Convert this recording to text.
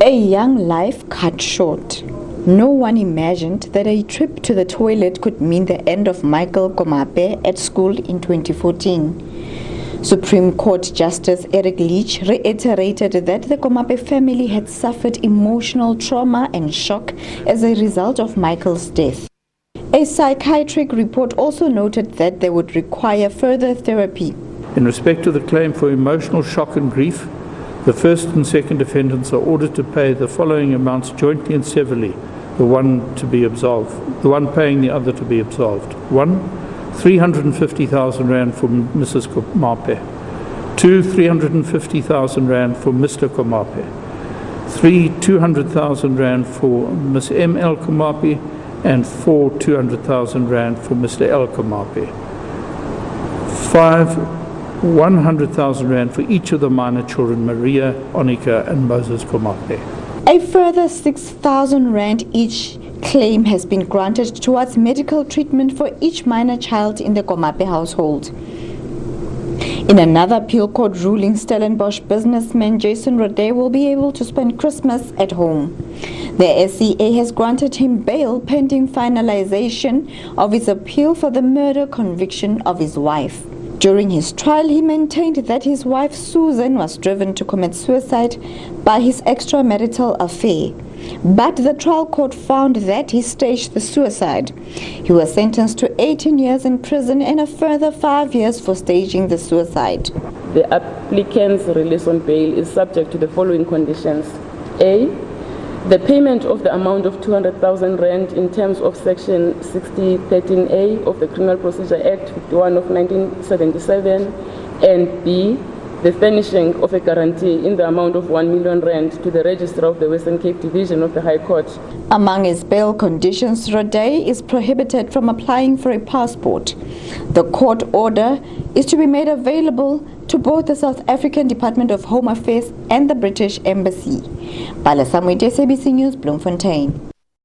A young life cut short. No one imagined that a trip to the toilet could mean the end of Michael Komape at school in 2014. Supreme Court Justice Eric Leach reiterated that the Komape family had suffered emotional trauma and shock as a result of Michael's death. A psychiatric report also noted that they would require further therapy. In respect to the claim for emotional shock and grief, the first and second defendants are ordered to pay the following amounts jointly and severally, the one paying the other to be absolved. 1. 350,000 Rand for Mrs. Komape. 2. 350,000 Rand for Mr. Komape. 3. 200,000 Rand for Ms. M.L. Komape. And 4. 200,000 Rand for Mr. L. Komape. 5. 100,000 Rand for each of the minor children, Maria, Onika, and Moses Komape. A further 6,000 Rand each claim has been granted towards medical treatment for each minor child in the Komape household. In another appeal court ruling, Stellenbosch businessman Jason Rode will be able to spend Christmas at home. The SCA has granted him bail pending finalization of his appeal for the murder conviction of his wife. During his trial, he maintained that his wife Susan was driven to commit suicide by his extramarital affair. But the trial court found that he staged the suicide. He was sentenced to 18 years in prison and a further 5 years for staging the suicide. The applicant's release on bail is subject to the following conditions. A. The payment of the amount of 200,000 Rand in terms of Section 6013A of the Criminal Procedure Act 51 of 1977, and B. The furnishing of a guarantee in the amount of 1 million Rand to the Registrar of the Western Cape Division of the High Court. Among his bail conditions, Rode is prohibited from applying for a passport. The court order is to be made available to both the South African Department of Home Affairs and the British Embassy. Bala Samwete, SABC News, Bloemfontein.